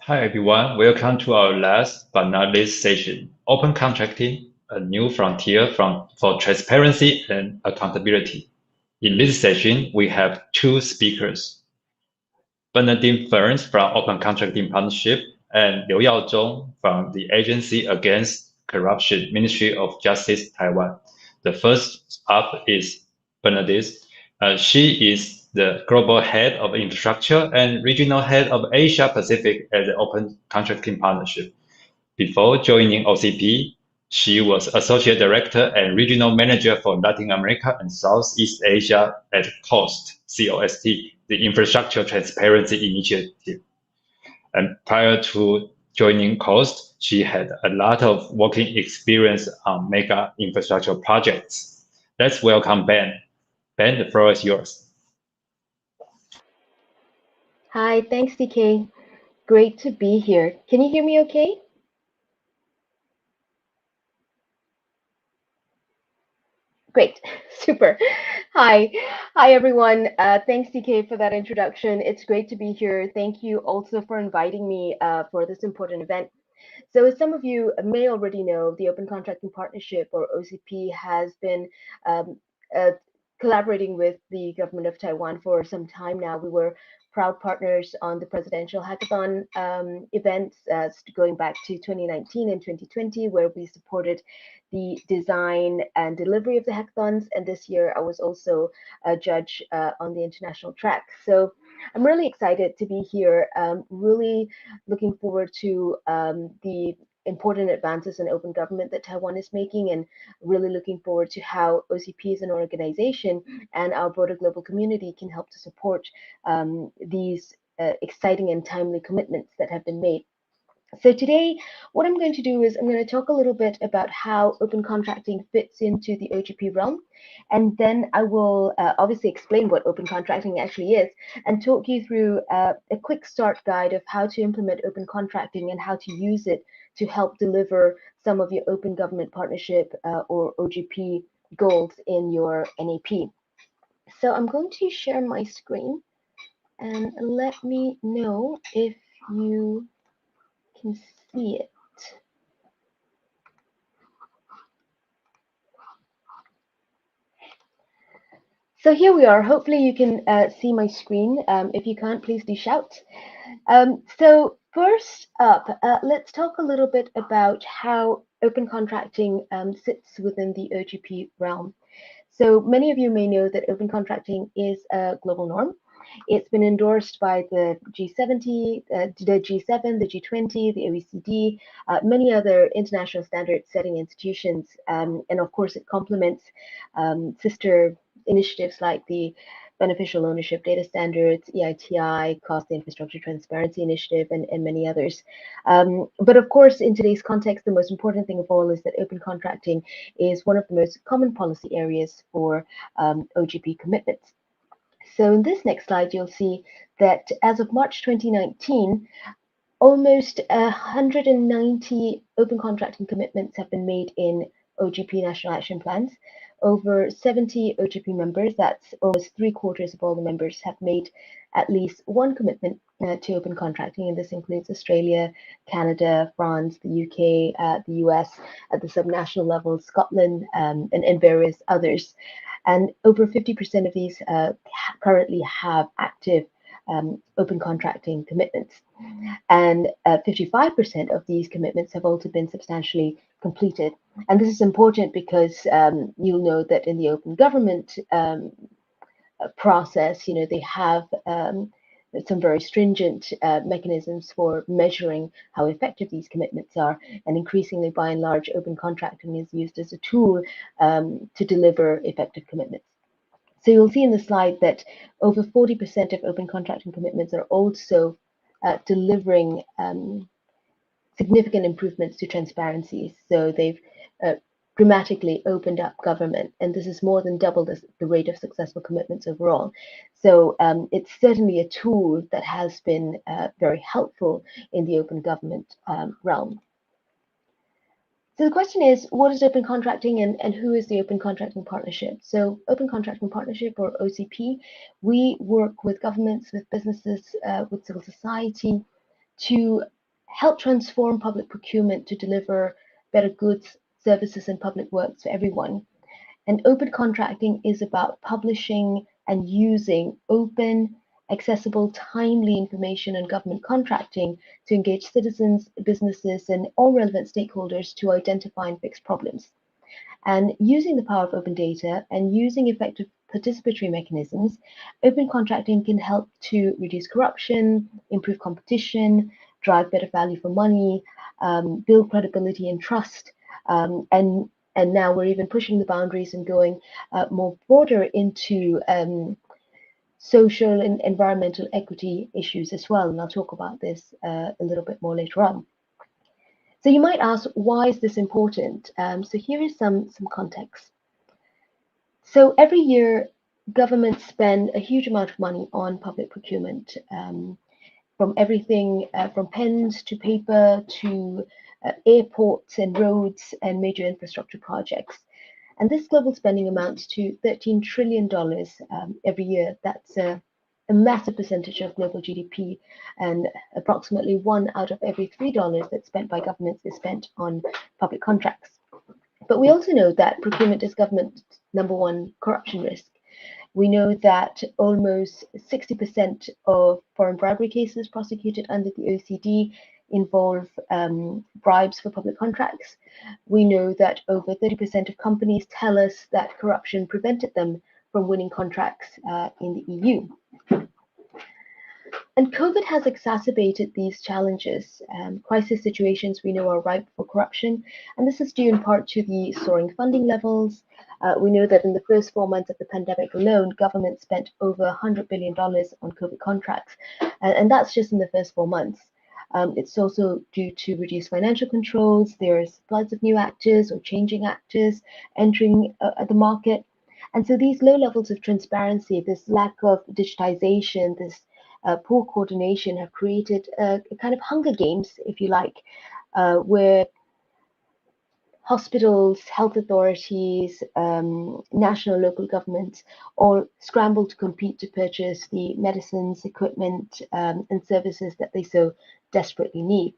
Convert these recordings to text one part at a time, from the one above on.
Hi everyone, welcome to our last but not least session, Open Contracting, a new frontier for transparency and accountability. In this session, we have two speakers, Bernardine Ferns from Open Contracting Partnership and Liu Yaozhong from the Agency Against Corruption, Ministry of Justice, Taiwan. The first up is Bernadette. She is the Global Head of Infrastructure and Regional Head of Asia Pacific at the Open Contracting Partnership. Before joining OCP, she was Associate Director and Regional Manager for Latin America and Southeast Asia at COST, COST, the Infrastructure Transparency Initiative. And prior to joining COST, she had a lot of working experience on mega infrastructure projects. Let's welcome Ben. Ben, the floor is yours. Hi, thanks, DK. Great to be here. Can you hear me okay? Great, super. Hi everyone. Thanks, DK, for that introduction. It's great to be here. Thank you also for inviting me for this important event. So as some of you may already know, the Open Contracting Partnership, or OCP, has been collaborating with the government of Taiwan for some time now. We were proud partners on the presidential hackathon events going back to 2019 and 2020, where we supported the design and delivery of the hackathons. And this year I was also a judge on the international track. So I'm really excited to be here, really looking forward to the important advances in open government that Taiwan is making, and really looking forward to how OCP as an organization and our broader global community can help to support these exciting and timely commitments that have been made. So today, what I'm going to do is I'm going to talk a little bit about how open contracting fits into the OGP realm, and then I will obviously explain what open contracting actually is and talk you through a quick start guide of how to implement open contracting and how to use it to help deliver some of your open government partnership or OGP goals in your NAP. So I'm going to share my screen, and let me know if you can see it. So here we are. Hopefully you can see my screen. If you can't, please do shout. So first up, let's talk a little bit about how open contracting sits within the OGP realm. So many of you may know that open contracting is a global norm. It's been endorsed by the G70, the G7, the G20, the OECD, many other international standard setting institutions. And of course, it complements sister initiatives like the Beneficial Ownership Data Standards, EITI, Cost Infrastructure Transparency Initiative, and many others. But of course, in today's context, the most important thing of all is that open contracting is one of the most common policy areas for OGP commitments. So in this next slide, you'll see that as of March 2019, almost 190 open contracting commitments have been made in OGP national action plans. Over 70 OGP members, that's almost 3/4 of all the members, have made at least one commitment to open contracting, and this includes Australia, Canada, France, the UK, the US, at the subnational level, Scotland, and various others. And over 50% of these currently have active open contracting commitments. And 55% of these commitments have also been substantially completed. And this is important because you'll know that in the open government process, they have some very stringent mechanisms for measuring how effective these commitments are. And increasingly, by and large, open contracting is used as a tool to deliver effective commitments. So you'll see in the slide that over 40% of open contracting commitments are also delivering significant improvements to transparency. So they've dramatically opened up government, and this is more than double the rate of successful commitments overall. So it's certainly a tool that has been very helpful in the open government realm. So the question is, what is open contracting, and who is the Open Contracting Partnership? So Open Contracting Partnership, or OCP, we work with governments, with businesses, with civil society, to help transform public procurement to deliver better goods, services, and public works for everyone. And open contracting is about publishing and using open, accessible, timely information on government contracting to engage citizens, businesses, and all relevant stakeholders to identify and fix problems. And using the power of open data and using effective participatory mechanisms, open contracting can help to reduce corruption, improve competition, drive better value for money, build credibility and trust, and now we're even pushing the boundaries and going more broader into social and environmental equity issues as well. And I'll talk about this a little bit more later on. So you might ask, why is this important? So here is some context. So every year, governments spend a huge amount of money on public procurement, from everything from pens to paper to airports and roads and major infrastructure projects. And this global spending amounts to $13 trillion every year. That's a massive percentage of global GDP, and approximately $1 out of every $3 that's spent by governments is spent on public contracts. But we also know that procurement is government's #1 corruption risk. We know that almost 60% of foreign bribery cases prosecuted under the OECD involve bribes for public contracts. We know that over 30% of companies tell us that corruption prevented them from winning contracts in the EU. And COVID has exacerbated these challenges. Crisis situations we know are ripe for corruption, and this is due in part to the soaring funding levels. We know that in the first 4 months of the pandemic alone, government spent over $100 billion on COVID contracts, and that's just in the first 4 months. It's also due to reduced financial controls. There's floods of new actors or changing actors entering the market. And so these low levels of transparency, this lack of digitization, this poor coordination have created a kind of Hunger Games, if you like, where hospitals, health authorities, national, local governments all scramble to compete to purchase the medicines, equipment, and services that they so desperately need.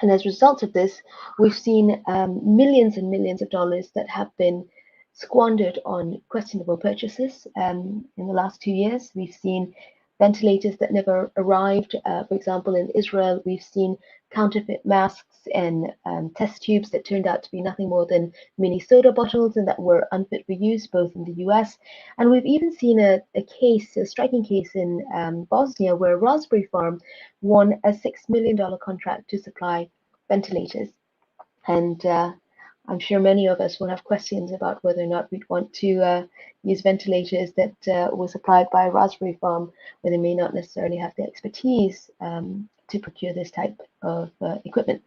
And as a result of this, we've seen millions and millions of dollars that have been squandered on questionable purchases. In the last 2 years, we've seen ventilators that never arrived. For example, in Israel, we've seen counterfeit masks and test tubes that turned out to be nothing more than mini soda bottles and that were unfit for use, both in the US. And we've even seen a striking case in Bosnia, where Raspberry Farm won a $6 million contract to supply ventilators. And I'm sure many of us will have questions about whether or not we'd want to use ventilators that were supplied by a Raspberry Farm, where they may not necessarily have the expertise to procure this type of equipment.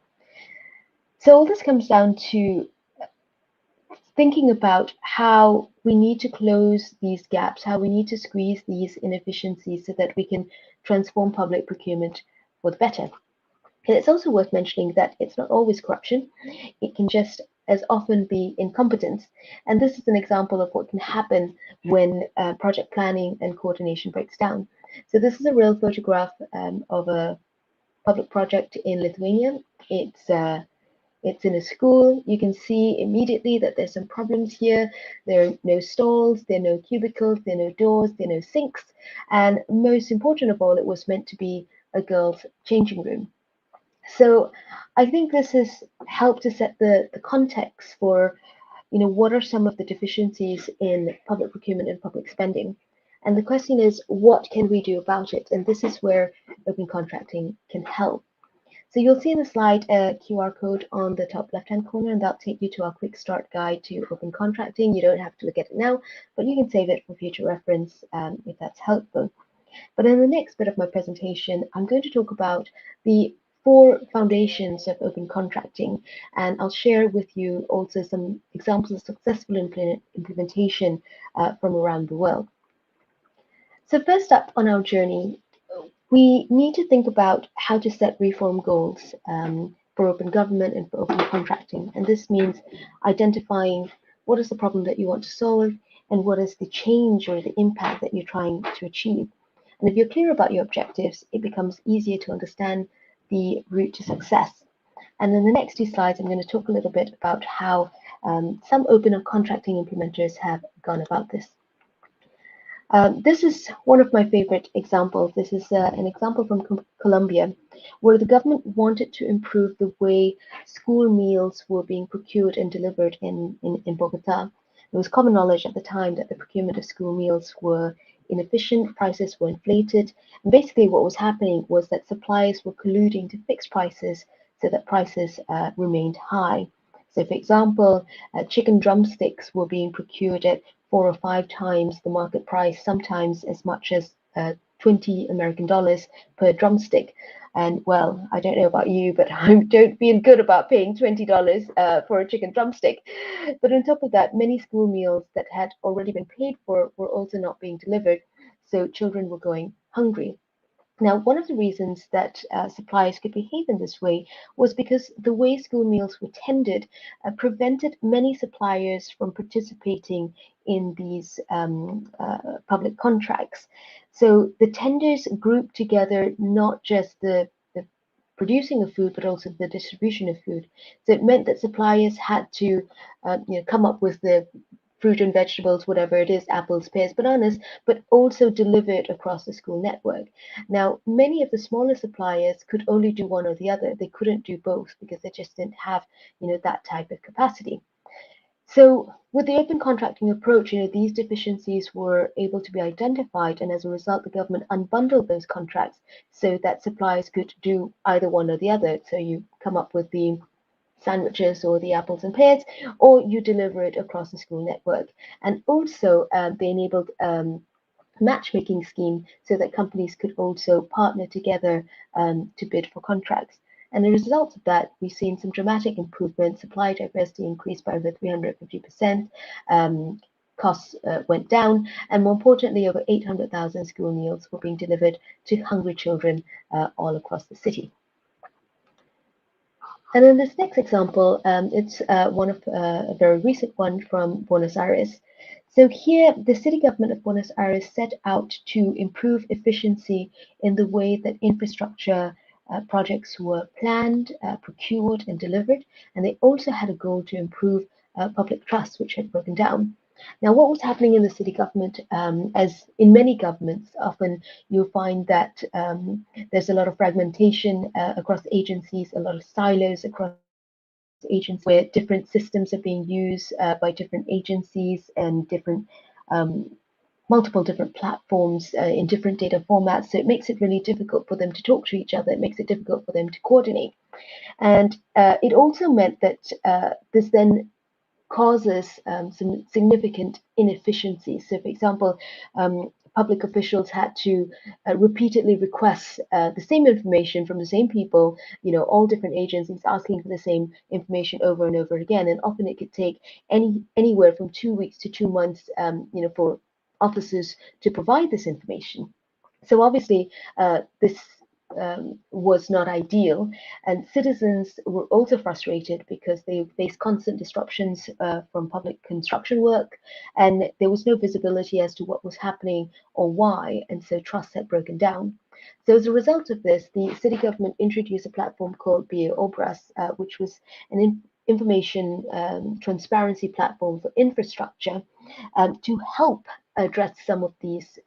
So all this comes down to thinking about how we need to close these gaps, how we need to squeeze these inefficiencies so that we can transform public procurement for the better. And it's also worth mentioning that it's not always corruption. It can just as often be incompetence. And this is an example of what can happen when project planning and coordination breaks down. So this is a real photograph of a public project in Lithuania. It's in a school. You can see immediately that there's some problems here. There are no stalls, there are no cubicles, there are no doors, there are no sinks. And most important of all, it was meant to be a girls' changing room. So I think this has helped to set the context for, what are some of the deficiencies in public procurement and public spending. And the question is, what can we do about it? And this is where open contracting can help. So you'll see in the slide a QR code on the top left-hand corner, and that'll take you to our quick start guide to open contracting. You don't have to look at it now, but you can save it for future reference if that's helpful. But in the next bit of my presentation, I'm going to talk about the 4 foundations of open contracting, and I'll share with you also some examples of successful implementation from around the world. So first up on our journey, we need to think about how to set reform goals for open government and for open contracting. And this means identifying what is the problem that you want to solve and what is the change or the impact that you're trying to achieve. And if you're clear about your objectives, it becomes easier to understand the route to success. And in the next 2 slides, I'm going to talk a little bit about how some open contracting implementers have gone about this. This is one of my favorite examples. This is an example from Colombia, where the government wanted to improve the way school meals were being procured and delivered in Bogota. It was common knowledge at the time that the procurement of school meals were inefficient, prices were inflated, and basically what was happening was that suppliers were colluding to fix prices so that prices remained high. So, for example, chicken drumsticks were being procured at 4 or 5 times the market price, sometimes as much as $20 American per drumstick. And well, I don't know about you, but I don't feel good about paying $20 for a chicken drumstick. But on top of that, many school meals that had already been paid for were also not being delivered, so children were going hungry. Now, one of the reasons that suppliers could behave in this way was because the way school meals were tendered prevented many suppliers from participating in these public contracts. So the tenders grouped together not just the producing of food, but also the distribution of food. So it meant that suppliers had to come up with the fruit and vegetables, whatever it is, apples, pears, bananas, but also deliver it across the school network. Now, many of the smaller suppliers could only do one or the other. They couldn't do both because they just didn't have, that type of capacity. So with the open contracting approach, these deficiencies were able to be identified, and as a result, the government unbundled those contracts so that suppliers could do either one or the other. So you come up with the sandwiches or the apples and pears, or you deliver it across the school network. And also they enabled matchmaking scheme so that companies could also partner together to bid for contracts. And as a result of that, we've seen some dramatic improvements. Supply diversity increased by over 350%. Costs went down, and more importantly, over 800,000 school meals were being delivered to hungry children all across the city. And then this next example, it's one of a very recent one from Buenos Aires. So here, the city government of Buenos Aires set out to improve efficiency in the way that infrastructure projects were planned, procured, and delivered. And they also had a goal to improve public trust, which had broken down. Now, what was happening in the city government, as in many governments, often you'll find that there's a lot of fragmentation across agencies, a lot of silos across agencies, where different systems are being used by different agencies and different multiple different platforms in different data formats. So it makes it really difficult for them to talk to each other. It makes it difficult for them to coordinate. And it also meant that this then causes some significant inefficiencies. So, for example, public officials had to repeatedly request the same information from the same people, all different agencies asking for the same information over and over again. And often it could take anywhere from 2 weeks to 2 months, for officers to provide this information. So obviously, this was not ideal, and citizens were also frustrated because they faced constant disruptions from public construction work, and there was no visibility as to what was happening or why, and so trust had broken down. So as a result of this, the city government introduced a platform called BA Obras, which was an information transparency platform for infrastructure to help address some of these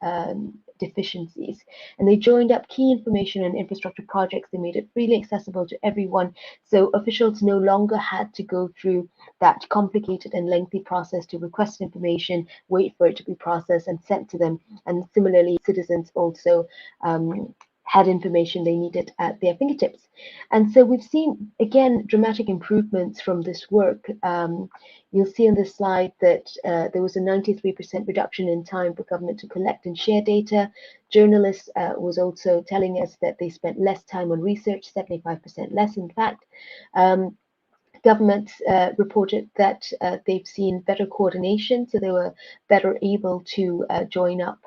deficiencies. And they joined up key information and infrastructure projects. They made it freely accessible to everyone. So officials no longer had to go through that complicated and lengthy process to request information, wait for it to be processed and sent to them. And similarly, citizens also had information they needed at their fingertips. And so we've seen, again, dramatic improvements from this work. You'll see on this slide that there was a 93% reduction in time for government to collect and share data. Journalists was also telling us that they spent less time on research, 75% less, in fact. Governments reported that they've seen better coordination, so they were better able to join up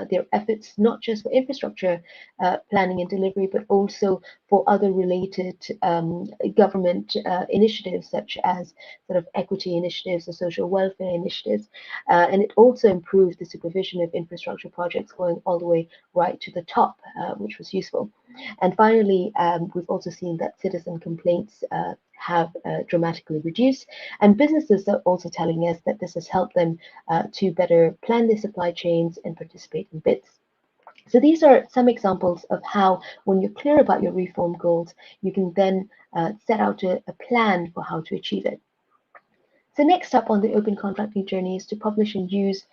their efforts, not just for infrastructure planning and delivery, but also for other related government initiatives, such as sort of equity initiatives or social welfare initiatives. And it also improved the supervision of infrastructure projects going all the way right to the top, which was useful. And finally, we've also seen that citizen complaints have dramatically reduced, and businesses are also telling us that this has helped them to better plan their supply chains and participate in bids. So these are some examples of how, when you're clear about your reform goals, you can then set out a plan for how to achieve it. So next up on the open contracting journey is to publish and use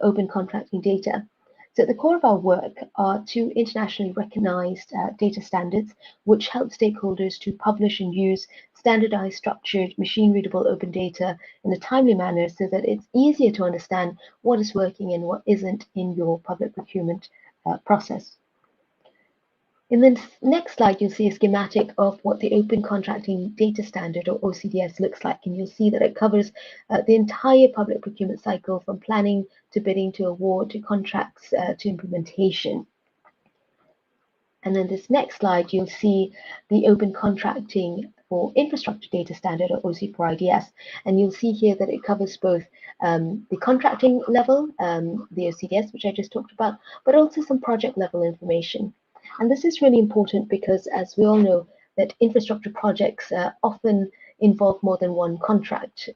open contracting data. So at the core of our work are two internationally recognized data standards, which help stakeholders to publish and use standardized, structured, machine-readable open data in a timely manner so that it's easier to understand what is working and what isn't in your public procurement process. In the next slide, you'll see a schematic of what the Open Contracting Data Standard, or OCDS, looks like, and you'll see that it covers the entire public procurement cycle, from planning to bidding to award to contracts to implementation. And then this next slide, you'll see the Open Contracting for Infrastructure Data Standard, or OC4IDS, and you'll see here that it covers both the contracting level, the OCDS, which I just talked about, but also some project level information. And this is really important because, as we all know, that infrastructure projects often involve more than one contract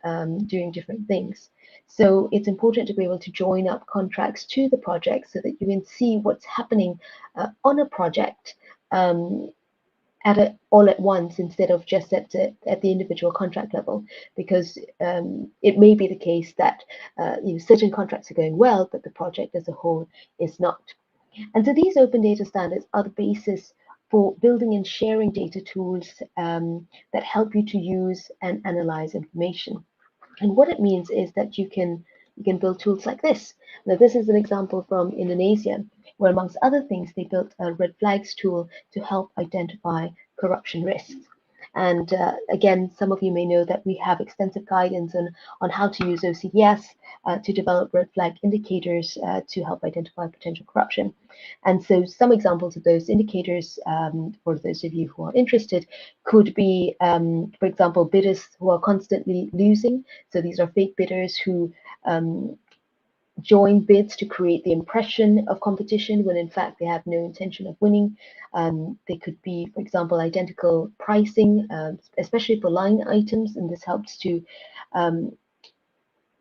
doing different things. So it's important to be able to join up contracts to the project so that you can see what's happening on a project all at once, instead of just at the individual contract level, because it may be the case that certain contracts are going well, but the project as a whole is not. And so these open data standards are the basis for building and sharing data tools that help you to use and analyze information. And what it means is that you can build tools like this. Now, this is an example from Indonesia, where, amongst other things, they built a red flags tool to help identify corruption risks. And again, some of you may know that we have extensive guidance on how to use OCDS to develop red flag indicators to help identify potential corruption. And so some examples of those indicators, for those of you who are interested, could be, for example, bidders who are constantly losing. So these are fake bidders who join bids to create the impression of competition when in fact they have no intention of winning. They could be, for example, identical pricing, especially for line items, and this helps to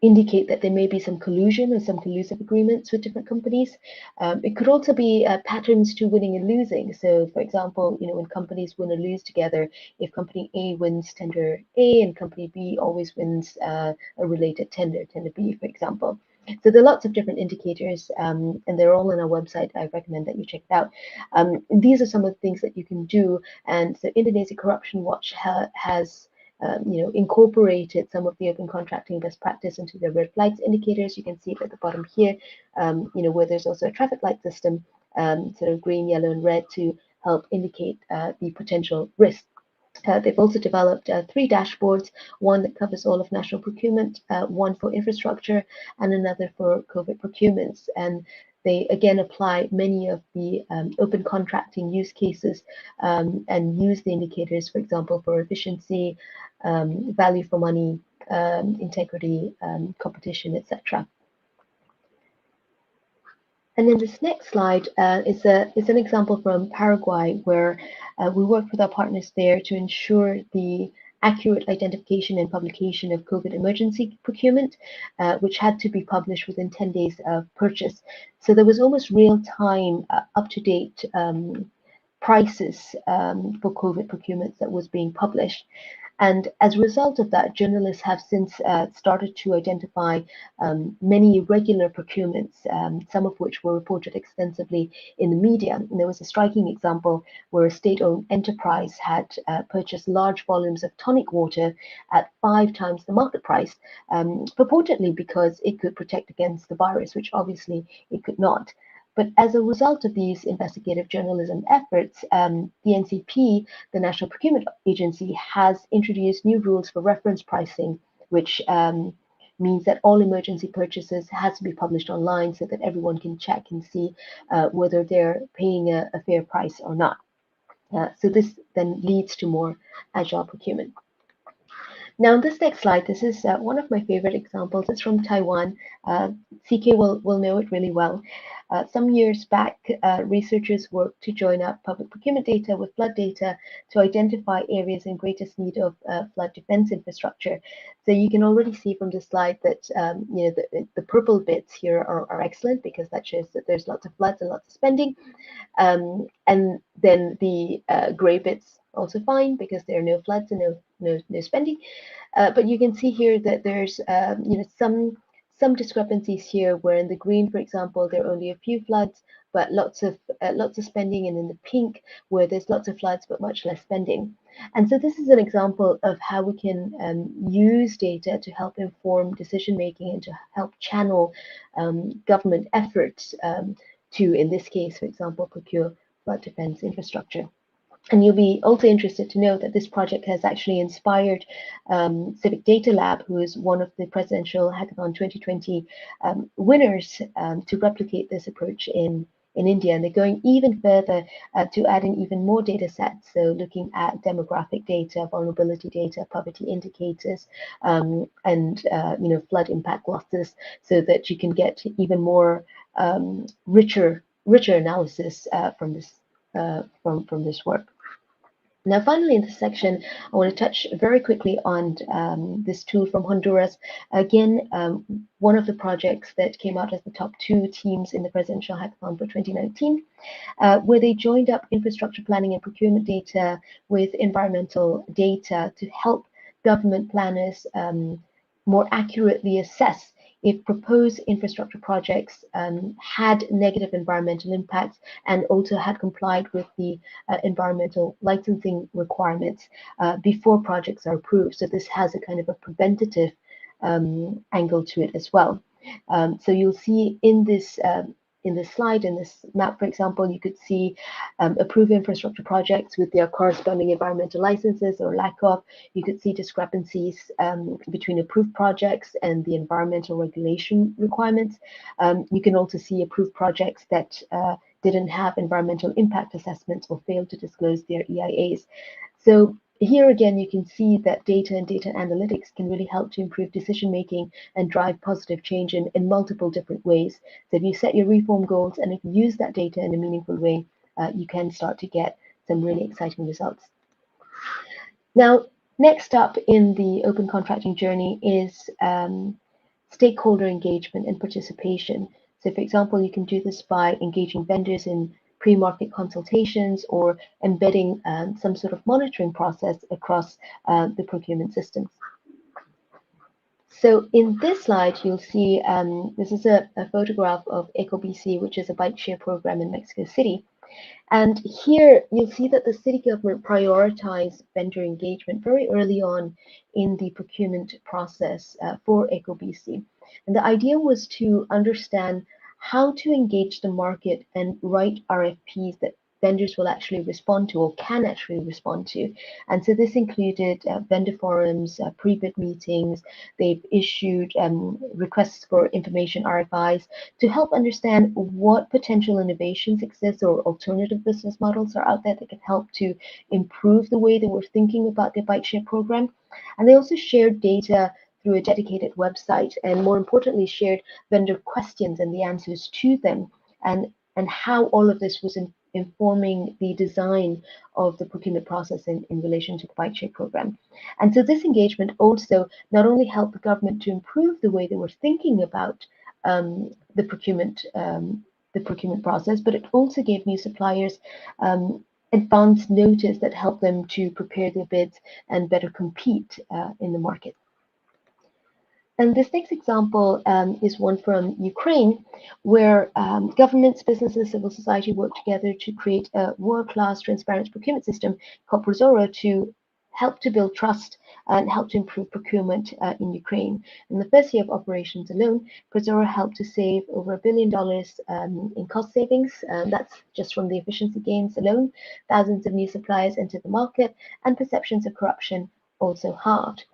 indicate that there may be some collusion or some collusive agreements with different companies. It could also be patterns to winning and losing. So, for example, when companies win or lose together, if company A wins tender A and company B always wins a related tender B, for example. So there are lots of different indicators, and they're all on our website. I recommend that you check it out. These are some of the things that you can do. And so Indonesia Corruption Watch has incorporated some of the open contracting best practice into their red flags indicators. You can see it at the bottom here, where there's also a traffic light system, sort of green, yellow, and red, to help indicate the potential risk. They've also developed 3 dashboards, one that covers all of national procurement, one for infrastructure, and another for COVID procurements. And they again apply many of the open contracting use cases and use the indicators, for example, for efficiency, value for money, integrity, competition, etc. And then this next slide is an example from Paraguay, where we worked with our partners there to ensure the accurate identification and publication of COVID emergency procurement, which had to be published within 10 days of purchase. So there was almost real-time, up-to-date prices for COVID procurements that was being published. And as a result of that, journalists have since started to identify many irregular procurements, some of which were reported extensively in the media. And there was a striking example where a state-owned enterprise had purchased large volumes of tonic water at 5 times the market price, purportedly because it could protect against the virus, which obviously it could not. But as a result of these investigative journalism efforts, the NCP, the National Procurement Agency, has introduced new rules for reference pricing, which means that all emergency purchases has to be published online so that everyone can check and see whether they're paying a fair price or not. So this then leads to more agile procurement. Now, this next slide, this is one of my favorite examples. It's from Taiwan. CK will know it really well. Some years back, researchers worked to join up public procurement data with flood data to identify areas in greatest need of flood defense infrastructure. So you can already see from the slide that the purple bits here are excellent, because that shows that there's lots of floods and lots of spending. And then the gray bits also fine, because there are no floods and no spending. But you can see here that there's some discrepancies here, where in the green, for example, there are only a few floods but lots of spending, and in the pink, where there's lots of floods but much less spending. And so this is an example of how we can use data to help inform decision making and to help channel government efforts to, in this case, for example, procure flood defense infrastructure. And you'll be also interested to know that this project has actually inspired Civic Data Lab, who is one of the Presidential Hackathon 2020 winners, to replicate this approach in India. And they're going even further to add in even more data sets, so looking at demographic data, vulnerability data, poverty indicators, and flood impact losses, so that you can get even more richer analysis from this work. Now, finally, in this section, I want to touch very quickly on this tool from Honduras. Again, one of the projects that came out as the top 2 teams in the Presidential Hackathon for 2019, where they joined up infrastructure planning and procurement data with environmental data to help government planners more accurately assess if proposed infrastructure projects had negative environmental impacts and also had complied with the environmental licensing requirements before projects are approved. So this has a kind of a preventative angle to it as well. So you'll see in this slide, in this map, for example, you could see approved infrastructure projects with their corresponding environmental licenses or lack of. You could see discrepancies between approved projects and the environmental regulation requirements. You can also see approved projects that didn't have environmental impact assessments or failed to disclose their EIAs. So here again, you can see that data and data analytics can really help to improve decision making and drive positive change in multiple different ways. So if you set your reform goals and if you use that data in a meaningful way, you can start to get some really exciting results. Now, next up in the open contracting journey is stakeholder engagement and participation. So for example, you can do this by engaging vendors in pre-market consultations or embedding some sort of monitoring process across the procurement systems. So in this slide, you'll see this is a photograph of EcoBC, which is a bike share program in Mexico City. And here you'll see that the city government prioritized vendor engagement very early on in the procurement process for EcoBC. And the idea was to understand how to engage the market and write RFPs that vendors will actually respond to or can actually respond to. And so this included vendor forums, pre-bid meetings. They've issued requests for information RFIs to help understand what potential innovations exist or alternative business models are out there that can help to improve the way they were thinking about their bike share program. And they also shared data through a dedicated website, and more importantly, shared vendor questions and the answers to them, and how all of this was informing the design of the procurement process in relation to the bike share program. And so this engagement also not only helped the government to improve the way they were thinking about the procurement process, but it also gave new suppliers advance notice that helped them to prepare their bids and better compete in the market. And this next example is one from Ukraine, where governments, businesses, civil society work together to create a world-class transparent procurement system called ProZorro to help to build trust and help to improve procurement in Ukraine. In the first year of operations alone, ProZorro helped to save over $1 billion in cost savings. That's just from the efficiency gains alone. Thousands of new suppliers entered the market, and perceptions of corruption also halved.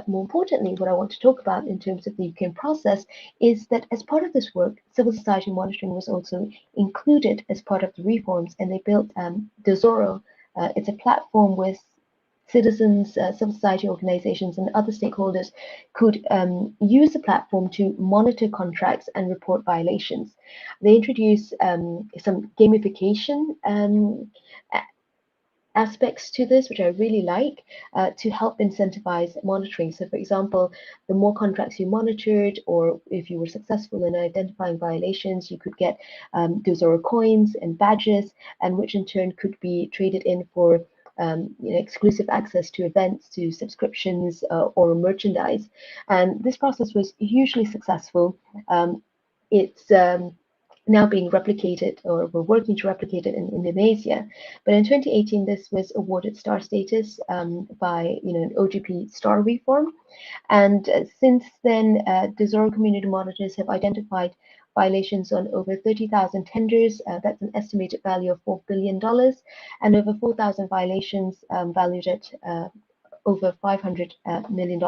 More importantly, what I want to talk about in terms of the Ukraine process is that as part of this work, civil society monitoring was also included as part of the reforms, and they built DoZorro. It's a platform with citizens, civil society organizations, and other stakeholders could use the platform to monitor contracts and report violations. They introduce some gamification aspects to this, which I really like, to help incentivize monitoring. So for example, the more contracts you monitored, or if you were successful in identifying violations, you could get Dozoro coins and badges, and which in turn could be traded in for exclusive access to events, to subscriptions, or merchandise. And this process was hugely successful. It's now being replicated, or we're working to replicate it in Indonesia. But in 2018, this was awarded star status by an OGP star reform. And since then, Dozoro community monitors have identified violations on over 30,000 tenders. That's an estimated value of $4 billion, and over 4,000 violations valued at over $500 million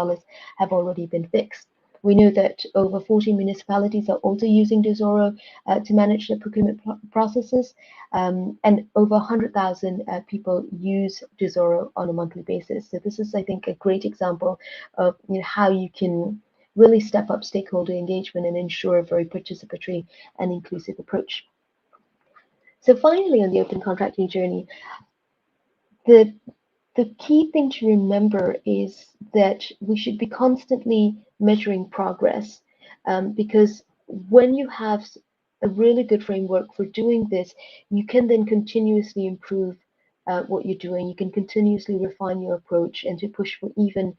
have already been fixed. We know that over 40 municipalities are also using Dozoro to manage the procurement processes, and over 100,000 people use Dozoro on a monthly basis. So this is, I think, a great example of how you can really step up stakeholder engagement and ensure a very participatory and inclusive approach. So finally, on the open contracting journey, the key thing to remember is that we should be constantly measuring progress, because when you have a really good framework for doing this, you can then continuously improve what you're doing. You can continuously refine your approach and to push for even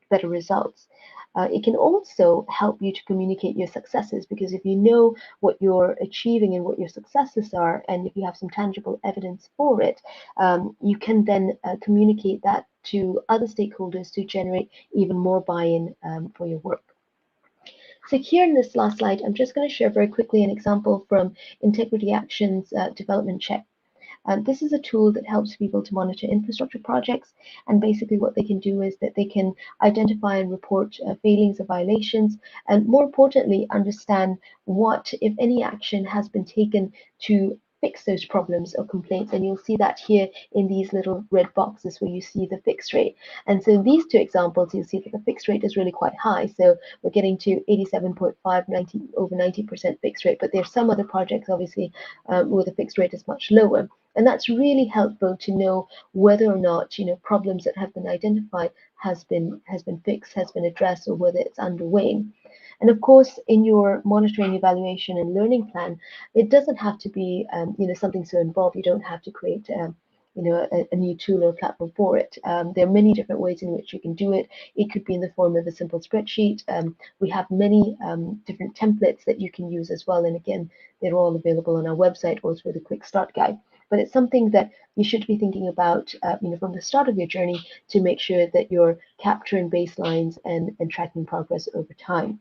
better results. It can also help you to communicate your successes, because if you know what you're achieving and what your successes are, and if you have some tangible evidence for it, you can then communicate that to other stakeholders to generate even more buy-in for your work. So here in this last slide, I'm just going to share very quickly an example from Integrity Action's development check. This is a tool that helps people to monitor infrastructure projects, and basically what they can do is that they can identify and report failings or violations, and more importantly, understand what, if any, action has been taken to fix those problems or complaints. And you'll see that here in these little red boxes where you see the fix rate. And so in these two examples, you'll see that the fix rate is really quite high. So we're getting to 87.5, over 90% fix rate. But there's some other projects, obviously, where the fix rate is much lower. And that's really helpful to know whether or not problems that have been identified has been fixed, has been addressed, or whether it's underway. And of course, in your monitoring, evaluation, and learning plan, it doesn't have to be something so involved. You don't have to create a new tool or platform for it. There are many different ways in which you can do it. It could be in the form of a simple spreadsheet. We have many different templates that you can use as well. And again, they're all available on our website or through the Quick Start Guide. But it's something that you should be thinking about from the start of your journey to make sure that you're capturing baselines and tracking progress over time.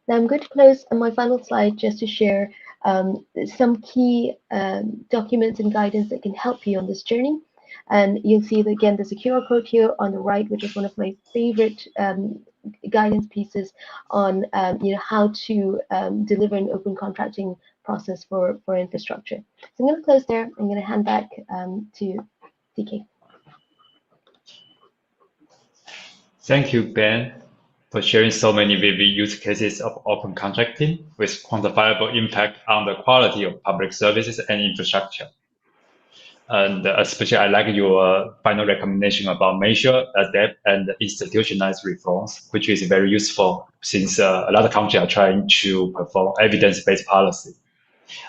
Now I'm going to close on my final slide just to share some key documents and guidance that can help you on this journey. And you'll see that, again, there's a QR code here on the right, which is one of my favorite guidance pieces on how to deliver an open contracting process for infrastructure. So I'm going to close there. I'm going to hand back to DK. Thank you, Ben, for sharing so many vivid use cases of open contracting with quantifiable impact on the quality of public services and infrastructure. And especially, I like your final recommendation about measure, adapt, and institutionalize reforms, which is very useful since a lot of countries are trying to perform evidence-based policy.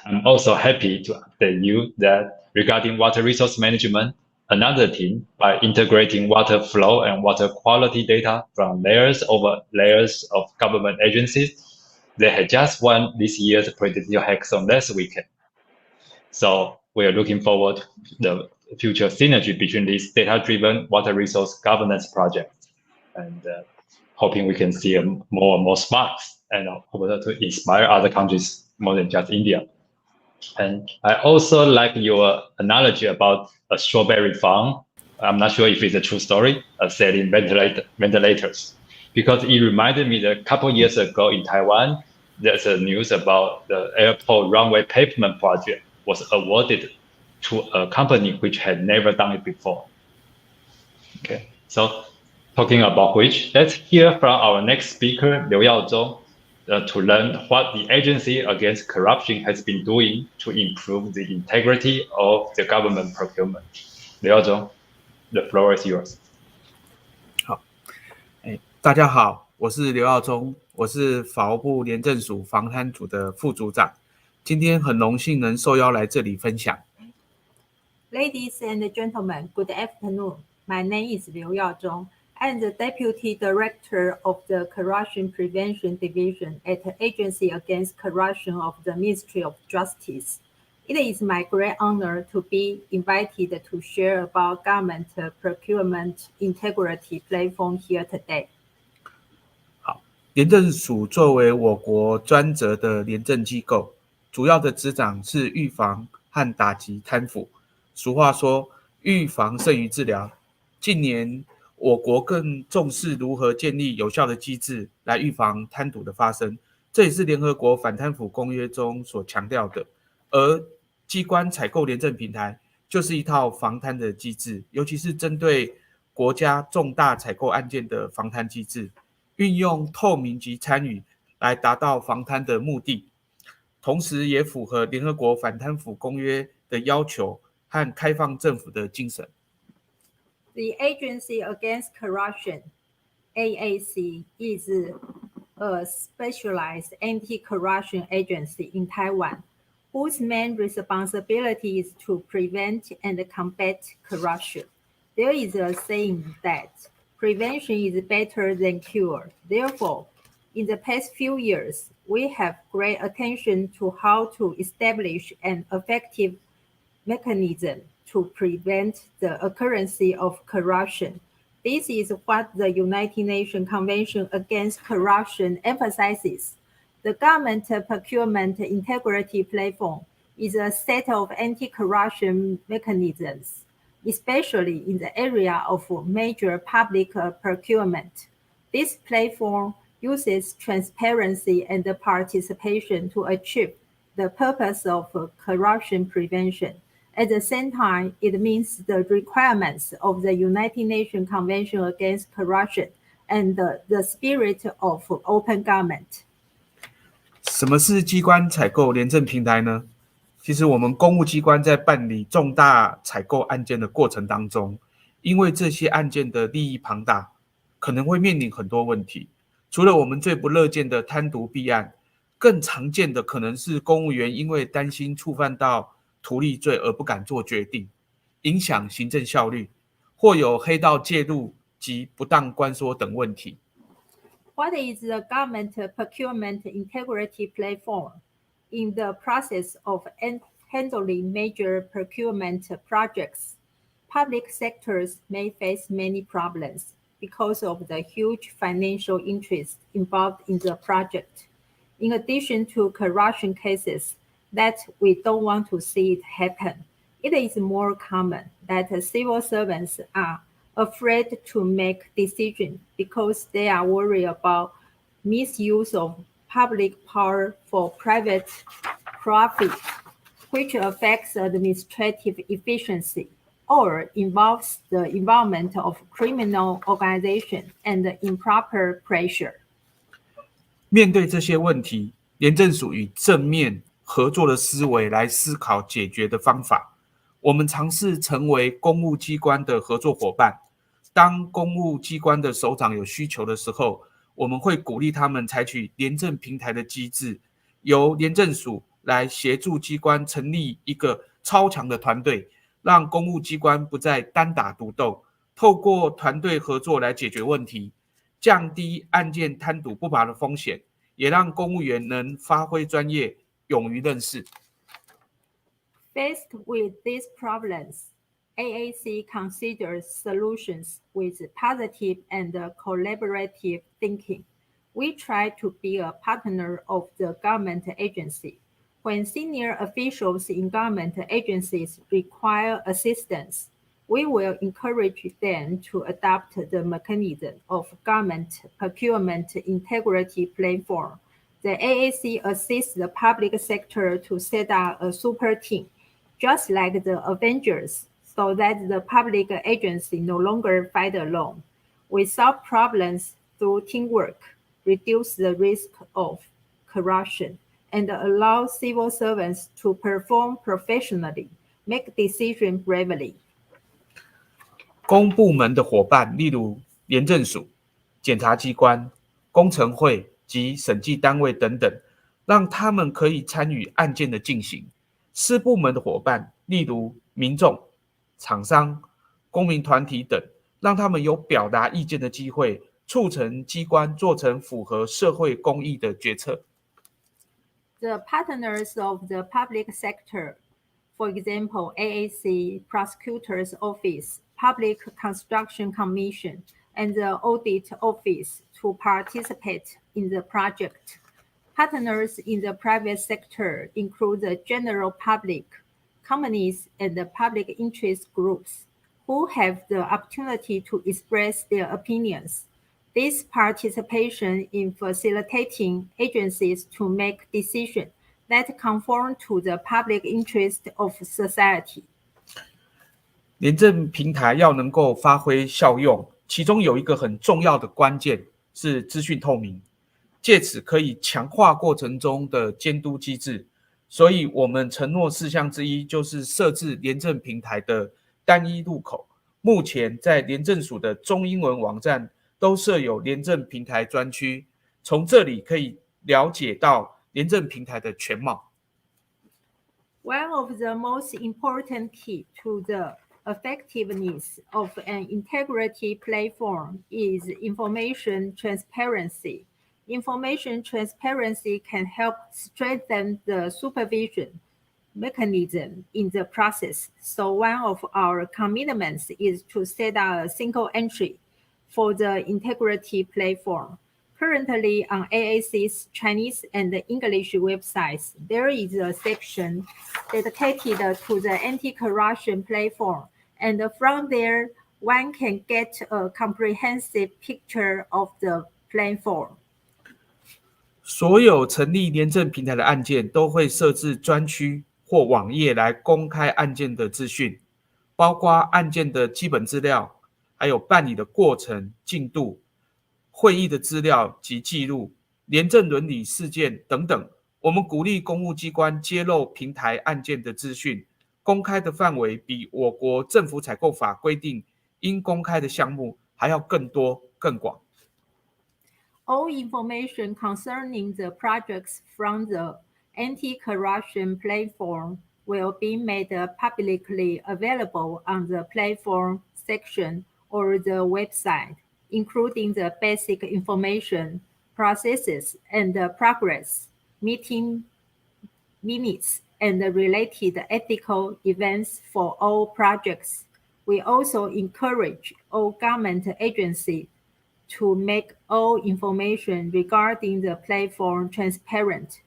I'm also happy to update you that regarding water resource management, another team, by integrating water flow and water quality data from layers over layers of government agencies, they had just won this year's presidential hackathon last weekend. So we are looking forward to the future synergy between these data-driven water resource governance projects, and hoping we can see more and more sparks and hope to inspire other countries more than just India. And I also like your analogy about a strawberry farm. I'm not sure if it's a true story, selling ventilators, because it reminded me that a couple of years ago in Taiwan, there's a news about the airport runway pavement project was awarded to a company which had never done it before. Okay, so talking about which, let's hear from our next speaker, Liu Yaozhong, to learn what the Agency Against Corruption has been doing to improve the integrity of the government procurement. Liu Yaozhong, the floor is yours. 好，大家好，我是刘耀宗，我是法务部廉政署防贪组的副组长，今天很荣幸能受邀来这里分享。Ladies and gentlemen, good afternoon. My name is Liu Yaozhong. I am the Deputy Director of the Corruption Prevention Division at the Agency Against Corruption of the Ministry of Justice. It is my great honor to be invited to share about government procurement integrity platform here today. 好，廉政署作为我国专责的廉政机构，主要的职掌是预防和打击贪腐。俗话说，预防胜于治疗。近年，我国更重视如何建立有效的机制来预防贪渎的发生，这也是联合国反贪腐公约中所强调的。而机关采购廉政平台就是一套防贪的机制，尤其是针对国家重大采购案件的防贪机制，运用透明及参与来达到防贪的目的，同时也符合联合国反贪腐公约的要求和开放政府的精神。The Agency Against Corruption, AAC, is a specialized anti-corruption agency in Taiwan, whose main responsibility is to prevent and combat corruption. There is a saying that prevention is better than cure. Therefore, in the past few years, we have great attention to how to establish an effective mechanism to prevent the occurrence of corruption. This is what the United Nations Convention Against Corruption emphasizes. The Government Procurement Integrity Platform is a set of anti-corruption mechanisms, especially in the area of major public procurement. This platform uses transparency and participation to achieve the purpose of corruption prevention. At the same time, it meets the requirements of the United Nations Convention Against Corruption and the spirit of open government. 什么是机关采购廉政平台呢？其实我们公务机关在办理重大采购案件的过程当中，因为这些案件的利益庞大，可能会面临很多问题。除了我们最不乐见的贪渎弊案，更常见的可能是公务员因为担心触犯到图利罪而不敢做决定，影响行政效率，或有黑道介入及不当关缩等问题。What is the Government Procurement Integrity Platform? In the process of handling major procurement projects, public sectors may face many problems because of the huge financial interest involved in the project. In addition to corruption cases that we don't want to see it happen, it is more common that civil servants are afraid to make decisions because they are worried about misuse of public power for private profit, which affects administrative efficiency or involves the involvement of criminal organization and improper pressure. 面对这些问题，廉政署以正面合作的思维来思考解决的方法。我们尝试成为公务机关的合作伙伴。当公务机关的首长有需求的时候，我们会鼓励他们采取廉政平台的机制，由廉政署来协助机关成立一个超强的团队，让公务机关不再单打独斗，透过团队合作来解决问题，降低案件贪渎不法的风险，也让公务员能发挥专业，勇于认识。Faced with these problems, AAC considers solutions with positive and collaborative thinking. We try to be a partner of the government agency. When senior officials in government agencies require assistance, we will encourage them to adopt the mechanism of government procurement integrity platform. The AAC assists the public sector to set up a super team, just like the Avengers, so that the public agency no longer fight alone. We solve problems through teamwork, reduce the risk of corruption, and allow civil servants to perform professionally, make decisions bravely. 公部门的伙伴，例如廉政署、检察机关、工程会及审计单位等等，让他们可以参与案件的进行。私部门的伙伴，例如民众、厂商、公民团体等，让他们有表达意见的机会，促成机关做成符合社会公益的决策。The partners of the public sector, for example, AAC, Prosecutor's Office, Public Construction Commission, and the Audit Office to participate in the project. Partners in the private sector include the general public, companies, and the public interest groups who have the opportunity to express their opinions. This participation in facilitating agencies to make decisions that conform to the public interest of society. 廉政平台要能够发挥效用，其中有一个很重要的关键是资讯透明，借此可以强化过程中的监督机制。所以我们承诺事项之一就是设置廉政平台的单一入口。目前在廉政署的中英文网站都设有廉政平台专区，从这里可以了解到廉政平台的全貌。One of the most important key to the effectiveness of an integrity platform is information transparency. Information transparency can help strengthen the supervision mechanism in the process. So one of our commitments is to set up a single entry for the integrity platform. Currently on AAC's Chinese and English websites, there is a section dedicated to the anti-corruption platform, and from there, one can get a comprehensive picture of the platform. 所有成立廉政平台的案件都会设置专区或网页来公开案件的资讯，包括案件的基本资料，还有办理的过程、进度、会议的资料及记录、廉政伦理事件等等。我们鼓励公务机关揭露平台案件的资讯，公开的范围比我国政府采购法规定应公开的项目还要更多、更广。All information concerning the projects from the anti-corruption platform will be made publicly available on the platform section or the website, including the basic information, processes, and progress, meeting minutes, and related ethical events for all projects. We also encourage all government agencies to make all information regarding the platform transparent,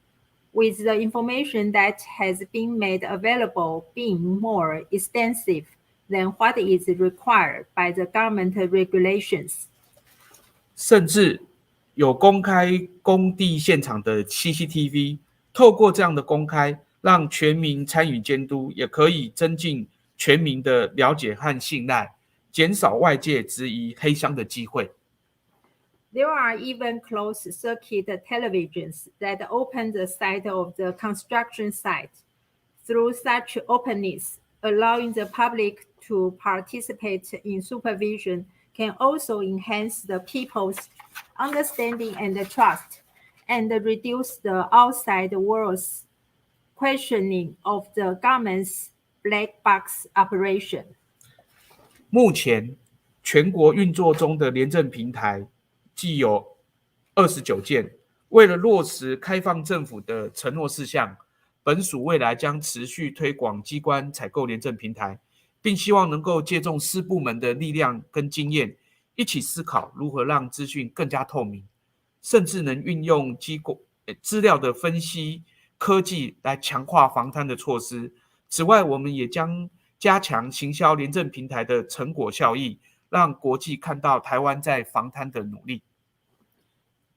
with the information that has been made available being more extensive than what is required by the government regulations. 甚至有公开工地现场的 CCTV， 透过这样的公开，让全民参与监督，也可以增进全民的了解和信赖，减少外界质疑黑箱的机会。There are even closed-circuit televisions that open the site of the construction site. Through such openness, allowing the public to participate in supervision can also enhance the people's understanding and trust, and reduce the outside world's questioning of the government's black box operation. 目前全国运作中的廉政平台既有29件，为了落实开放政府的承诺事项，本署未来将持续推广机关采购廉政平台，并希望能够借重私部门的力量跟经验，一起思考如何让资讯更加透明，甚至能运用资料的分析科技来强化防贪的措施。此外，我们也将加强行销廉政平台的成果效益，让国际看到台湾在防贪的努力。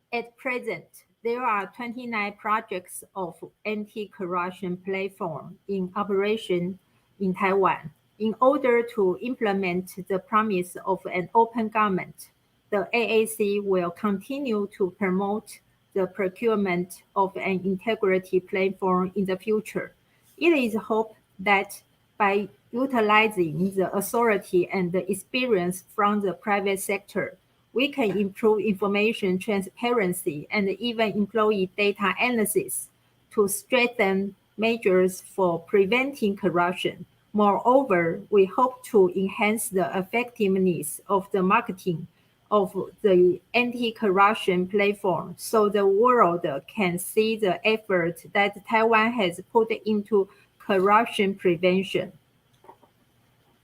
At present, there are 29 projects of anti-corruption platform in operation in Taiwan. In order to implement the promise of an open government, the AAC will continue to promote the procurement of an integrity platform in the future. It is hoped that by utilizing the authority and the experience from the private sector, we can improve information transparency and even employee data analysis to strengthen measures for preventing corruption. Moreover, we hope to enhance the effectiveness of the marketing of the anti-corruption platform so the world can see the effort that Taiwan has put into corruption prevention.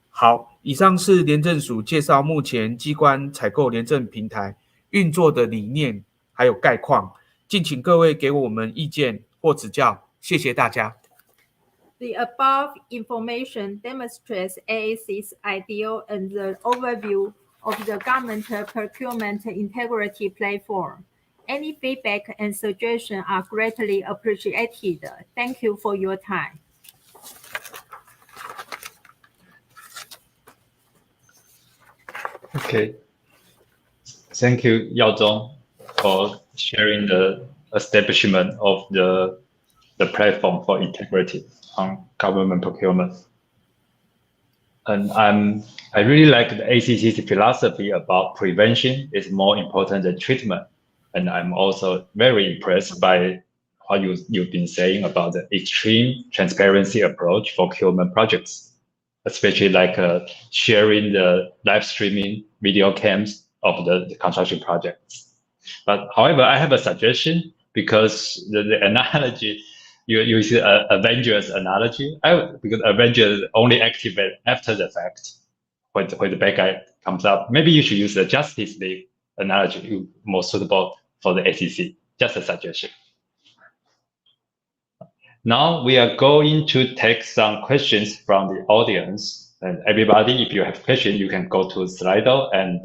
好，以上是廉政署介绍目前机关采购廉政平台运作的理念还有概况，敬请各位给我们意见或指教，谢谢大家。The above information demonstrates AAC's ideal and the overview of the government procurement integrity platform. Any feedback and suggestions are greatly appreciated. Thank you for your time. Okay. Thank you, Yao Zhong, for sharing the establishment of the platform for integrity on government procurement. And I really like the ACC's philosophy about prevention is more important than treatment. And I'm also very impressed by what you've been saying about the extreme transparency approach for procurement projects, especially like sharing the live streaming video cams of the construction projects. But however, I have a suggestion because the analogy, you use Avengers analogy, because Avengers only activate after the fact when the bad guy comes up. Maybe you should use the Justice League analogy, more suitable for the ACC. Just a suggestion. Now we are going to take some questions from the audience. And everybody, if you have questions, you can go to Slido and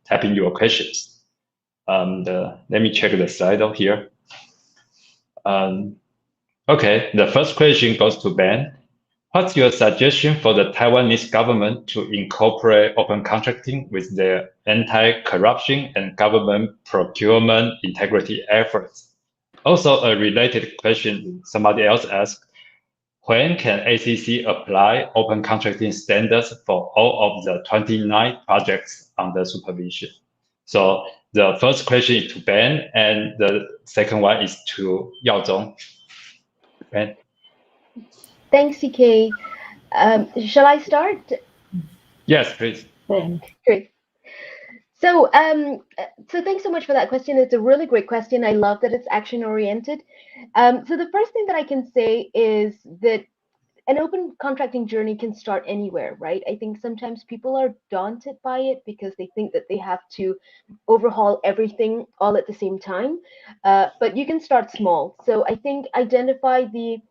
type in your questions. Let me check the Slido here. Okay, the first question goes to Ben. What's your suggestion for the Taiwanese government to incorporate open contracting with their anti-corruption and government procurement integrity efforts? Also, a related question somebody else asked, when can ACC apply open contracting standards for all of the 29 projects under supervision? So the first question is to Ben, and the second one is to Yao Zhong. Ben? Thanks, CK. Shall I start? Yes, please. Great. So thanks so much for that question. It's a really great question. I love that it's action-oriented. So the first thing that I can say is that an open contracting journey can start anywhere, right? I think sometimes people are daunted by it because they think that they have to overhaul everything all at the same time. But you can start small. So I think identify the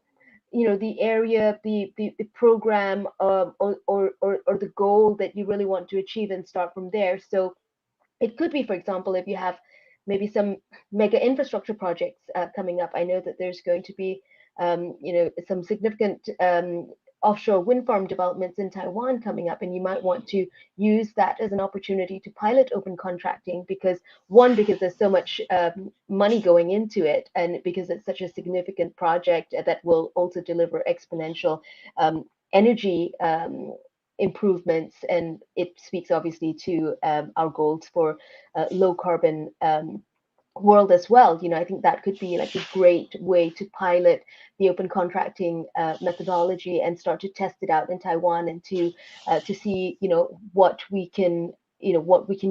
area, the program, or the goal that you really want to achieve and start from there. So it could be, for example, if you have maybe some mega infrastructure projects coming up. I know that there's going to be some significant offshore wind farm developments in Taiwan coming up, and you might want to use that as an opportunity to pilot open contracting because there's so much money going into it, and because it's such a significant project that will also deliver exponential energy improvements, and it speaks obviously to our goals for low carbon world as well. I think that could be like a great way to pilot the open contracting methodology and start to test it out in Taiwan and to see what we can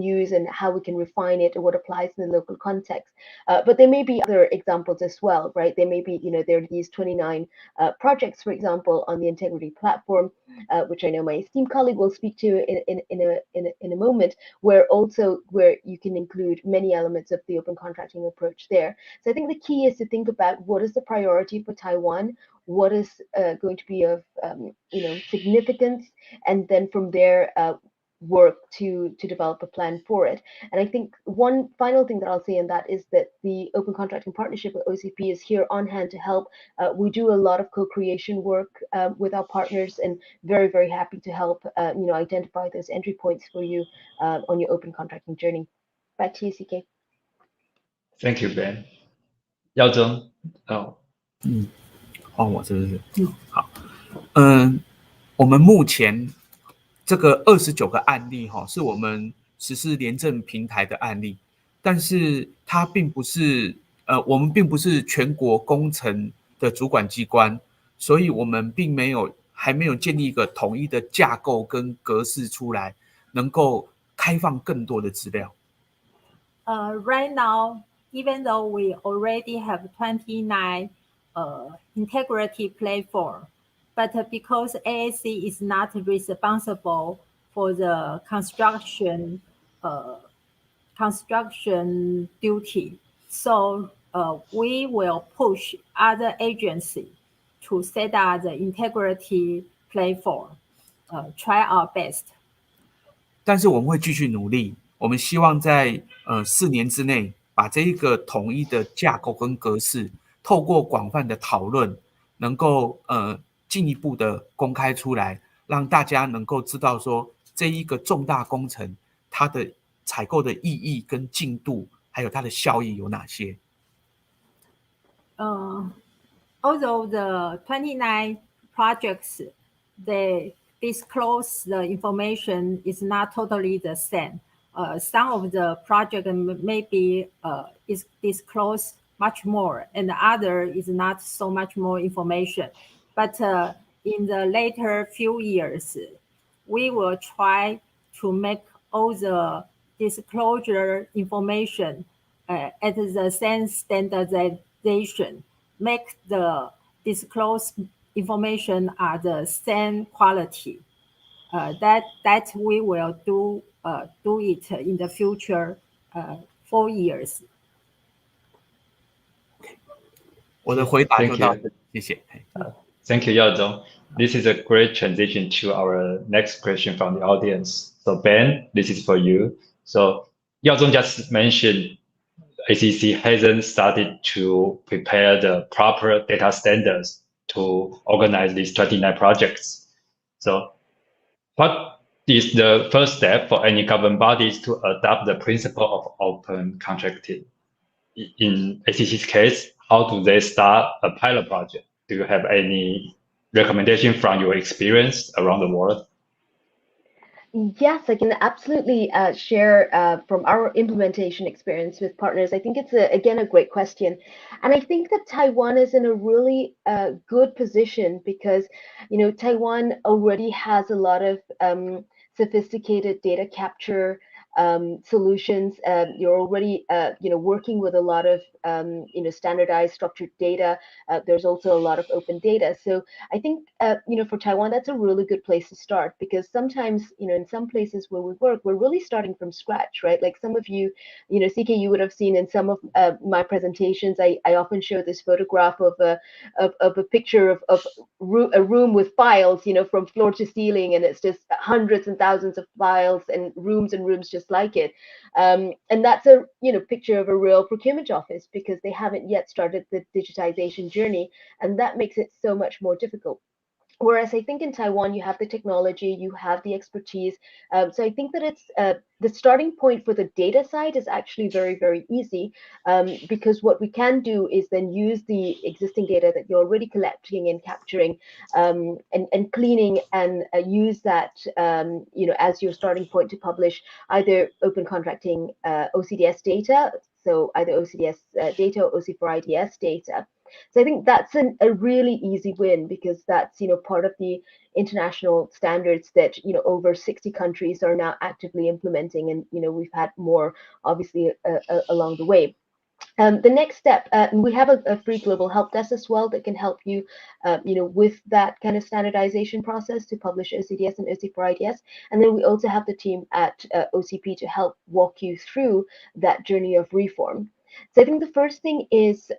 use and how we can refine it or what applies in the local context. But there may be other examples as well, right? There may be there are these 29 projects, for example, on the integrity platform, which I know my esteemed colleague will speak to in a moment, where you can include many elements of the open contracting approach there. So I think the key is to think about what is the priority for Taiwan, what is going to be of significance, and then from there work to develop a plan for it. And I think one final thing that I'll say in that is that the Open Contracting Partnership with OCP is here on hand to help. We do a lot of co-creation work with our partners, and very, very happy to help identify those entry points for you on your open contracting journey. Back to you, CK. Thank you, Ben. 耀宗，换我是不是？好，我们目前这个29个案例是我们实施廉政平台的案例，但是它并不是我们并不是全国工程的主管机关，所以我们还没有建立一个统一的架构跟格式出来，能够开放更多的资料。Right now, even though we already have 29 integrity platform, but because AAC is not responsible for the construction duty, so we will push other agencies to set up the integrity platform, try our best. 但是我们会继续努力，我们希望在4年之内把这一个统一的架构跟格式，透过广泛的讨论，能够进一步的公开出来，让大家能够知道说这一个重大工程它的采购的意义跟进度，还有它的效益有哪些。Although the 29 projects, they disclose the information is not totally the same. Some of the project maybe is disclosed much more, and the other is not so much more information. But in the later few years, we will try to make all the disclosure information at the same standardization, make the disclosed information at the same quality. That we will do it in the future 4 years. 我的回答就到这，谢谢。Thank you, Yao Zong. This is a great transition to our next question from the audience. So Ben, this is for you. So Yao Zong just mentioned ACC hasn't started to prepare the proper data standards to organize these 29 projects. So what is the first step for any government bodies to adopt the principle of open contracting? In ACC's case, how do they start a pilot project? Do you have any recommendation from your experience around the world? Yes, I can absolutely share from our implementation experience with partners. I think it's, again, a great question. And I think that Taiwan is in a really good position because, Taiwan already has a lot of sophisticated data capture solutions. You're already, working with a lot of, standardized structured data. There's also a lot of open data. So I think, for Taiwan, that's a really good place to start because sometimes, in some places where we work, we're really starting from scratch, right? Like some of you, CK, you would have seen in some of my presentations, I often show this photograph of a picture of a room with files, from floor to ceiling, and it's just hundreds and thousands of files and rooms just like it. And that's a picture of a real procurement office because they haven't yet started the digitization journey, and that makes it so much more difficult. Whereas I think in Taiwan, you have the technology, you have the expertise. So I think that it's the starting point for the data side is actually very, very easy because what we can do is then use the existing data that you're already collecting and capturing and cleaning and use that, as your starting point to publish either open contracting OCDS data, so either OCDS data or OC4IDS data. So I think that's a really easy win because that's, part of the international standards that, over 60 countries are now actively implementing. And, we've had more, obviously, along the way. The next step, we have a free global help desk as well that can help you, with that kind of standardization process to publish OCDS and OC4IDS. And then we also have the team at OCP to help walk you through that journey of reform. So I think the first thing is,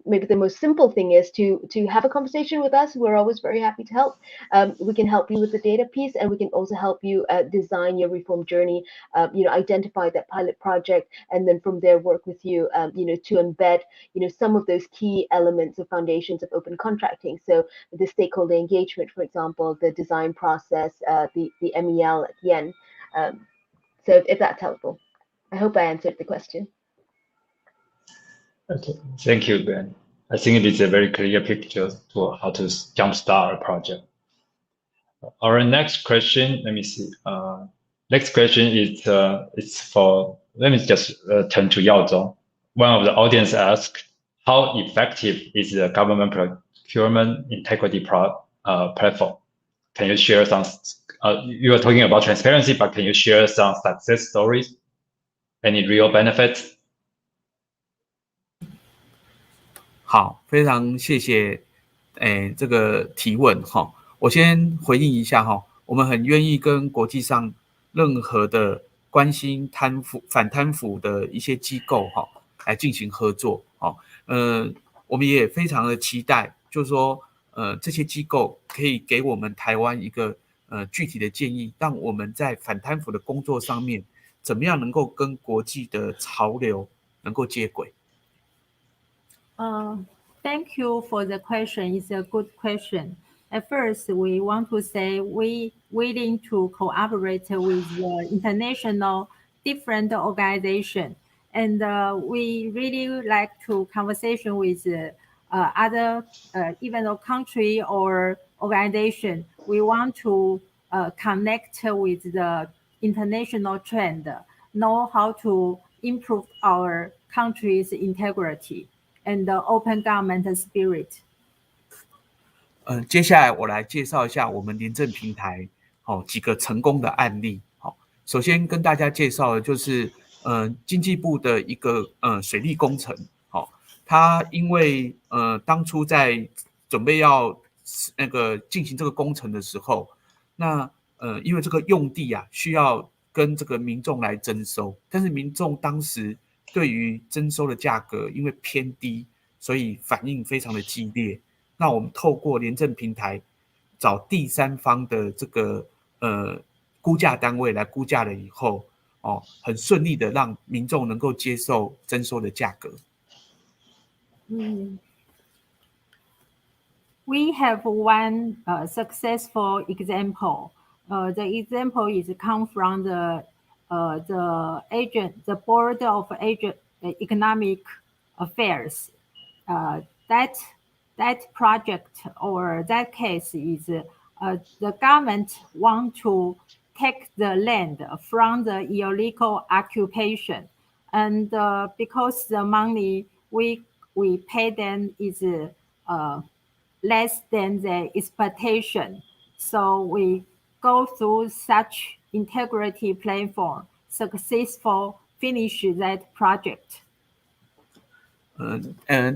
maybe the most simple thing is to have a conversation with us. We're always very happy to help. We can help you with the data piece, and we can also help you design your reform journey, identify that pilot project, and then from there work with you, to embed, some of those key elements of foundations of open contracting. So the stakeholder engagement, for example, the design process, the MEL at the end. So if that's helpful, I hope I answered the question. Okay, thank you, Ben. I think it is a very clear picture to how to jumpstart a project. Our next question, let me see. Next question is it's for, let me just turn to Yao Zhong. One of the audience asked, how effective is the government procurement integrity platform? Can you share some, you are talking about transparency, but can you share some success stories? Any real benefits? 好，非常谢谢，这个提问哈。我先回应一下哈，我们很愿意跟国际上任何的关心反贪腐的一些机构哈来进行合作哈。我们也非常的期待，就是说，这些机构可以给我们台湾一个具体的建议，让我们在反贪腐的工作上面，怎么样能够跟国际的潮流能够接轨。Thank you for the question. It's a good question. At first, we want to say we willing to cooperate with the international different organization, and we really like to conversation with other even a country or organization. We want to connect with the international trend, know how to improve our country's integrity and the open government spirit. 接下来我来介绍一下我们廉政平台几个成功的案例。首先跟大家介绍的就是经济部的一个水利工程。它因为当初在准备要进行这个工程的时候，那因为这个用地啊需要跟这个民众来征收，但是民众当时对于征收的价格因为偏低，所以反应非常的激烈。那我们透过廉政平台找第三方的这个估价单位来估价了以后，很顺利的让民众能够接受征收的价格。We have one successful example. The example is come from the Board of Economic Affairs. That project or that case is the government want to take the land from the illegal occupation, and because the money we pay them is less than the expectation, so we go through such integrity platform, successful finish that project.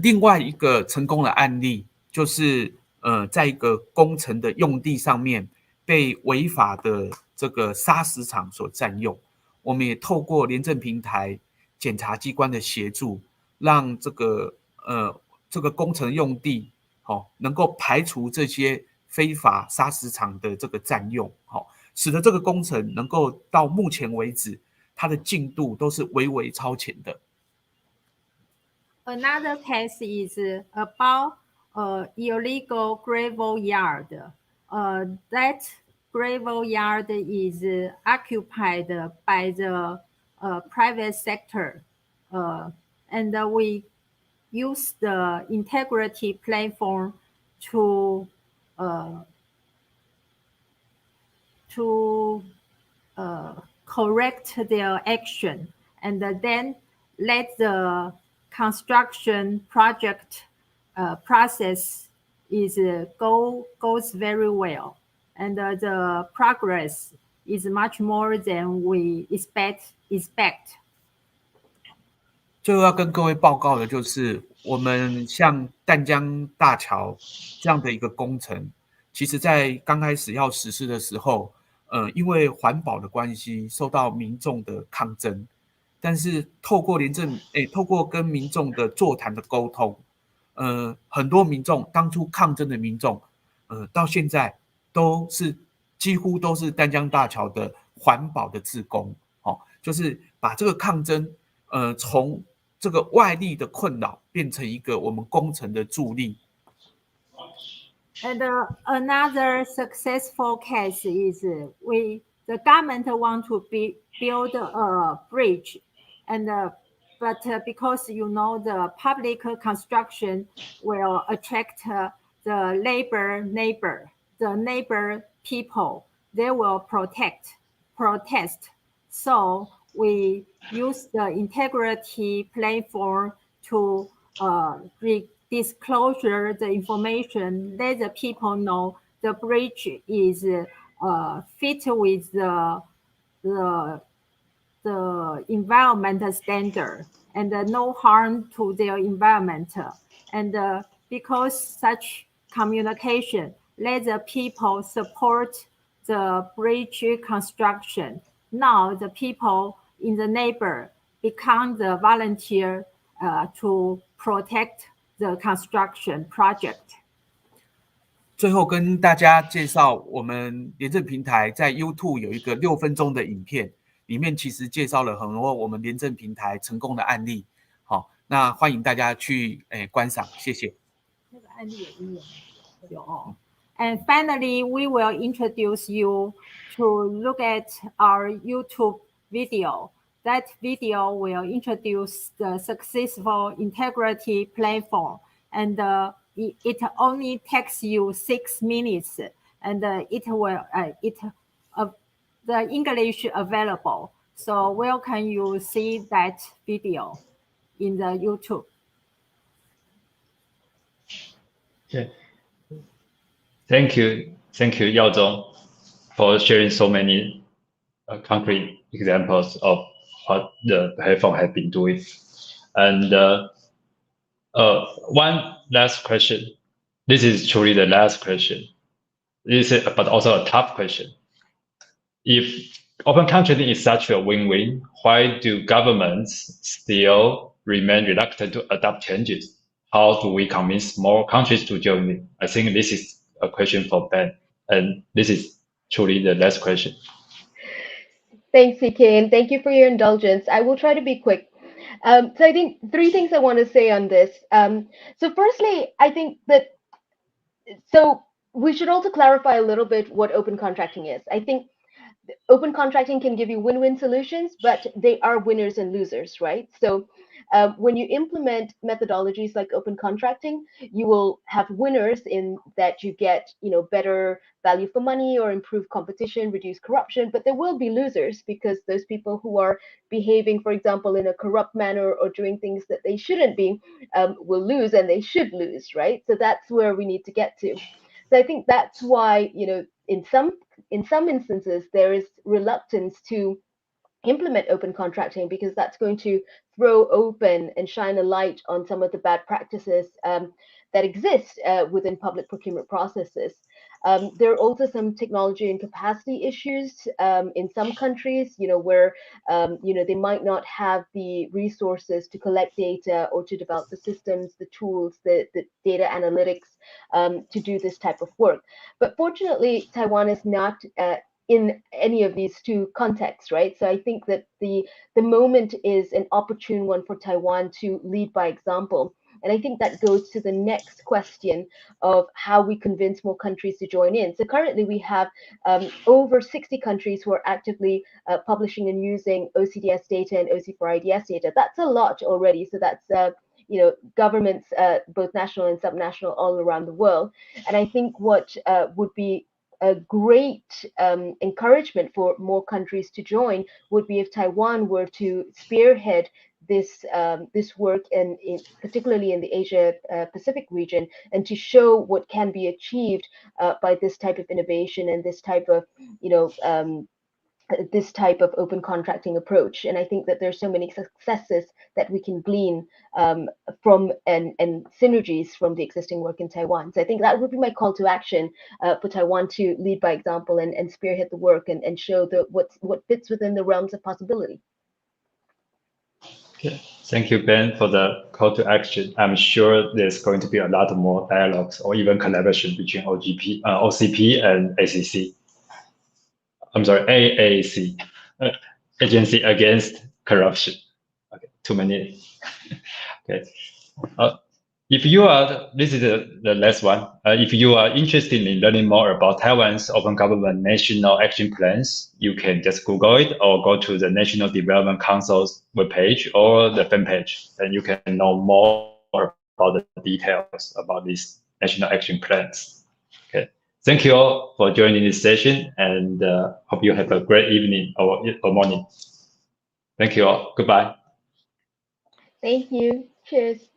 另外一个成功的案例就是在一个工程的用地上面被违法的这个砂石场所占用，我们也透过廉政平台检察机关的协助，让这个工程用地能够排除这些非法砂石场的这个占用，使得这个工程能够到目前为止它的进度都是微微超前的。Another case is about illegal gravel yard. That gravel yard is occupied by the private sector, and we use the integrity platform to correct their action, and then let the construction project process goes very well, and the progress is much more than we expect. 最后要跟各位报告的就是，我们像淡江大桥这样的一个工程，其实在刚开始要实施的时候，因为环保的关系，受到民众的抗争。但是透过透过跟民众的座谈的沟通，很多民众当初抗争的民众，到现在几乎都是淡江大桥的环保的志工，就是把这个抗争，从这个外力的困扰变成一个我们工程的助力。And another successful case is the government want to build a bridge, and but because the public construction will attract the neighbor people, they will protest. So we use the integrity platform to disclosure the information, let the people know the bridge is fit with the environmental standard and no harm to their environment. And because such communication, let the people support the bridge construction. Now the people in the neighbor become the volunteer to protect the construction project. 最后跟大家介绍，我们廉政平台在 YouTube 有一个6分钟的影片，里面其实介绍了很多我们廉政平台成功的案例。好，那欢迎大家去观赏，谢谢。那个案例有英文吗？有。And finally, we will introduce you to look at our YouTube video. That video will introduce the successful integrity platform, and it only takes you 6 minutes, and the English available. So where can you see that video in the YouTube? Okay. Thank you, Yao Zhong, for sharing so many concrete examples of what the platform has been doing. And one last question. This is truly the last question. But also a tough question. If open contracting is such a win-win, why do governments still remain reluctant to adopt changes? How do we convince more countries to join in? I think this is a question for Ben, and this is truly the last question. Thanks, CK, and thank you for your indulgence. I will try to be quick. So I think 3 things I want to say on this. So firstly, I think that, so we should also clarify a little bit what open contracting is. I think open contracting can give you win-win solutions, but they are winners and losers, right? So when you implement methodologies like open contracting, you will have winners in that you get, better value for money or improve competition, reduce corruption, but there will be losers because those people who are behaving, for example, in a corrupt manner or doing things that they shouldn't be will lose, and they should lose, right? So that's where we need to get to. So I think that's why, in some instances, there is reluctance to implement open contracting because that's going to throw open and shine a light on some of the bad practices that exist within public procurement processes. There are also some technology and capacity issues in some countries, where they might not have the resources to collect data or to develop the systems, the tools, the data analytics to do this type of work. But fortunately, Taiwan is not in any of these 2 contexts, right? So I think that the moment is an opportune one for Taiwan to lead by example. And I think that goes to the next question of how we convince more countries to join in. So currently we have over 60 countries who are actively publishing and using OCDS data and OC4IDS data. That's a lot already. So that's governments, both national and subnational, all around the world. And I think what would be a great encouragement for more countries to join would be if Taiwan were to spearhead this work, and particularly in the Asia Pacific region, and to show what can be achieved by this type of innovation and this type of open contracting approach. And I think that there's so many successes that we can glean from and synergies from the existing work in Taiwan. So I think that would be my call to action for Taiwan to lead by example and spearhead the work and show what fits within the realms of possibility. Okay. Thank you, Ben, for the call to action. I'm sure there's going to be a lot more dialogues or even collaboration between OCP and ACC. I'm sorry, AAC, Agency Against Corruption. Okay, too many. Okay. If you are, this is the last one. If you are interested in learning more about Taiwan's open government national action plans, you can just Google it or go to the National Development Council's webpage or the fan page, and you can know more about the details about these national action plans. Okay. Thank you all for joining this session, and hope you have a great evening or morning. Thank you all. Goodbye. Thank you. Cheers.